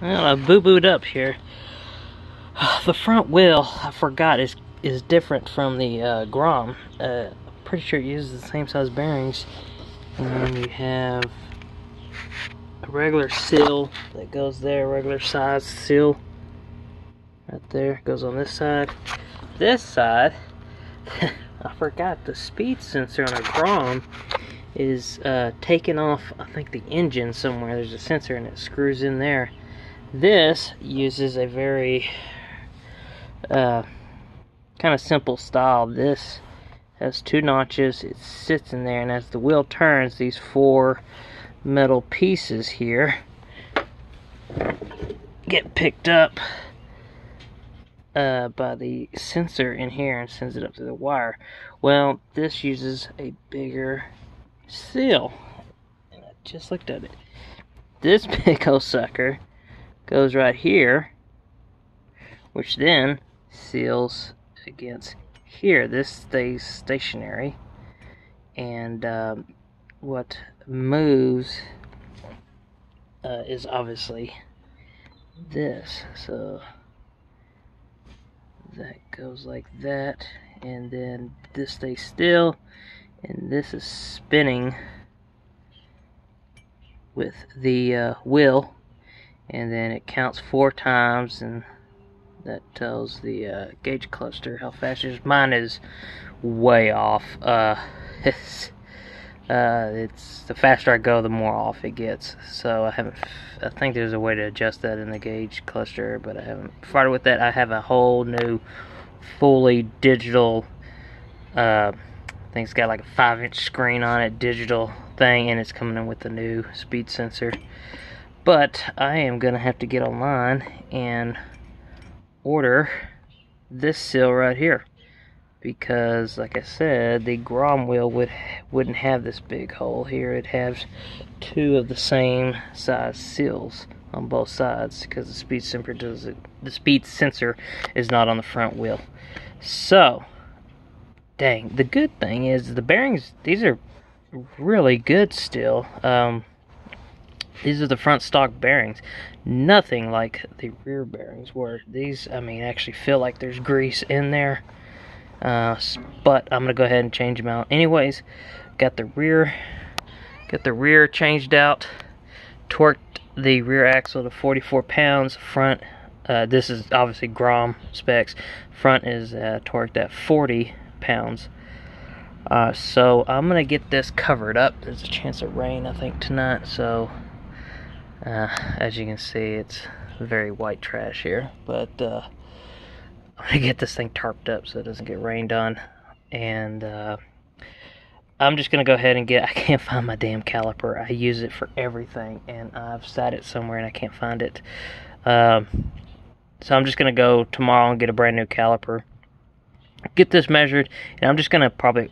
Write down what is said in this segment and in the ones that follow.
Well, I boo-booed up here. The front wheel, I forgot, is different from the Grom. Pretty sure it uses the same size bearings. And you have a regular seal that goes there, regular size seal. Right there, goes on this side. This side, I forgot, the speed sensor on a Grom is taken off, I think, the engine somewhere. There's a sensor and it screws in there. This uses a very kind of simple style. This has two notches. It sits in there, and as the wheel turns, these four metal pieces here get picked up by the sensor in here and sends it up to the wire. Well, this uses a bigger seal, and I just looked at it. This big old sucker goes right here, which then seals against here. This stays stationary, and what moves is obviously this. So that goes like that, and then this stays still, and this is spinning with the wheel, and then it counts 4 times, and that tells the gauge cluster how fast it is. Mine is way off. It's the faster I go, the more off it gets. So I think there's a way to adjust that in the gauge cluster, but I haven't farted with that. I have a whole new, fully digital. I think it's got like a 5-inch screen on it, digital thing, and it's coming in with the new speed sensor. But I am gonna have to get online and order this seal right here, because like I said, the Grom wheel wouldn't have this big hole here. It has 2 of the same size seals on both sides, because the speed sensor is not on the front wheel. So dang, the good thing is the bearings, these are really good still. These are the front stock bearings. Nothing like the rear bearings were. These, I mean, actually feel like there's grease in there. But I'm gonna go ahead and change them out. Anyways, got the rear changed out. Torqued the rear axle to 44 pounds. Front, this is obviously Grom specs. Front is torqued at 40 pounds. So I'm gonna get this covered up. There's a chance of rain, I think, tonight. So as you can see, it's very white trash here, but I'm gonna get this thing tarped up so it doesn't get rained on. And I'm just gonna go ahead and I can't find my damn caliper. I use it for everything, and I've sat it somewhere and I can't find it. So I'm just gonna go tomorrow and get a brand new caliper, get this measured, and I'm just gonna probably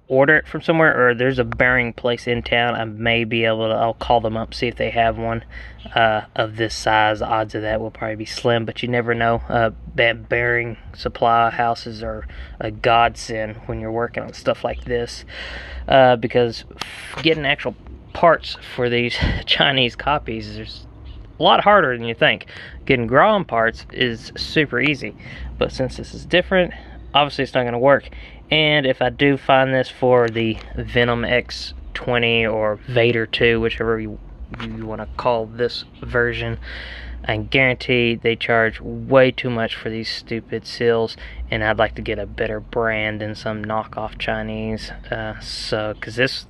order it from somewhere, or there's a bearing place in town. I may be able to, I'll call them up, see if they have one of this size. The odds of that will probably be slim, but you never know. Bearing supply houses are a godsend when you're working on stuff like this, because getting actual parts for these Chinese copies is a lot harder than you think. Getting Grom parts is super easy, but since this is different, obviously it's not going to work. And if I do find this for the Venom X20 or Vader 2, whichever you want to call this version, I guarantee they charge way too much for these stupid seals, and I'd like to get a better brand than some knockoff Chinese. Because this,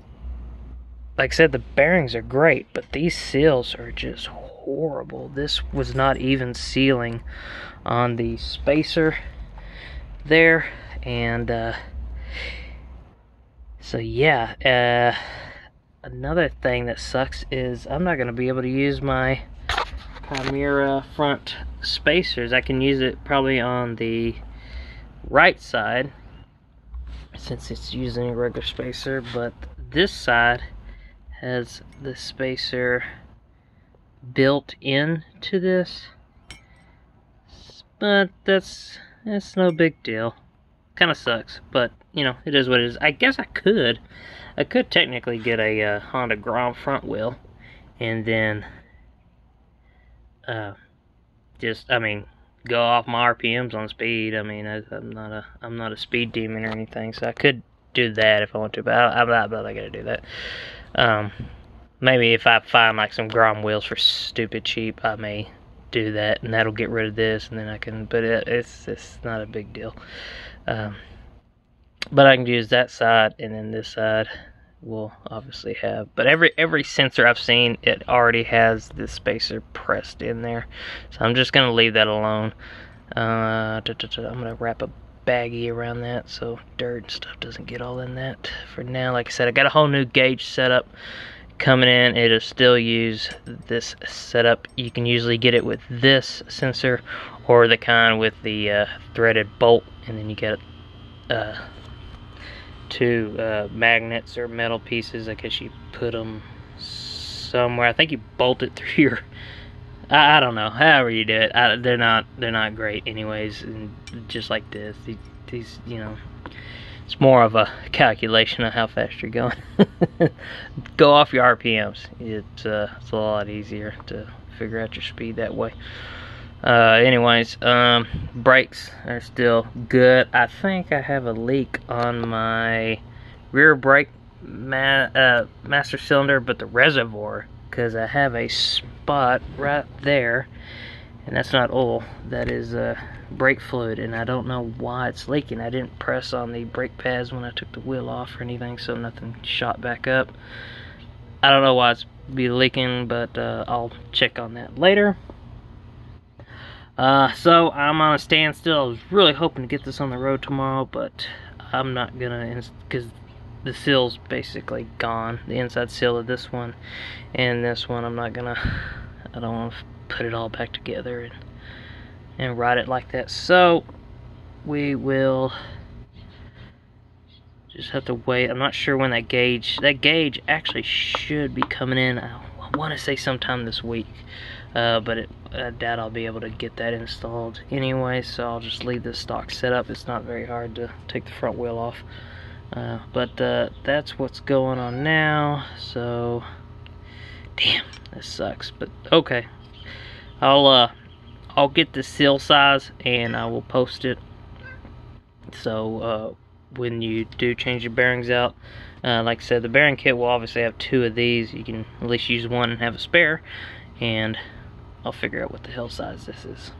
like I said, the bearings are great, but these seals are just horrible. This was not even sealing on the spacer there, and so yeah. Another thing that sucks is I'm not going to be able to use my Chimera front spacers. I can use it probably on the right side since it's using a regular spacer, but this side has the spacer built into this. But that's no big deal. Kind of sucks, but you know, it is what it is. I guess I could technically get a Honda Grom front wheel and then I mean, go off my RPMs on speed. I mean, I'm not a speed demon or anything, so I could do that if I want to, but I'm not gonna do that. Maybe if I find like some Grom wheels for stupid cheap, I may do that, and that'll get rid of this, and then I can. But it's not a big deal. But I can use that side, and then this side will obviously have. But every sensor I've seen, it already has this spacer pressed in there, so I'm just gonna leave that alone. I'm gonna wrap a baggie around that so dirt and stuff doesn't get all in that. For now, like I said, I got a whole new gauge setup coming in. It'll still use this setup. You can usually get it with this sensor or the kind with the threaded bolt, and then you get two magnets or metal pieces. I guess you put them somewhere. I think you bolt it through your, I don't know, however you do it. They're not great anyways. And just like this, these you know, it's more of a calculation of how fast you're going. Go off your RPMs. It's a lot easier to figure out your speed that way. Anyways, brakes are still good. I think I have a leak on my rear brake master cylinder, but the reservoir, because I have a spot right there, and that's not oil, that is brake fluid, and I don't know why it's leaking. I didn't press on the brake pads when I took the wheel off or anything, so nothing shot back up. I don't know why it's be leaking, but I'll check on that later. So I'm on a standstill. I was really hoping to get this on the road tomorrow, but I'm not gonna, because the seal's basically gone. The inside seal of this one and this one, I don't want to put it all back together and ride it like that. So we will just have to wait. I'm not sure when that gauge actually should be coming in. I want to say sometime this week, but I doubt I'll be able to get that installed anyway, so I'll just leave this stock set up. It's not very hard to take the front wheel off. But that's what's going on now. So damn, this sucks, but okay. I'll get the seal size and I will post it. So when you do change your bearings out, like I said, the bearing kit will obviously have two of these. You can at least use one and have a spare, and I'll figure out what the hell size this is.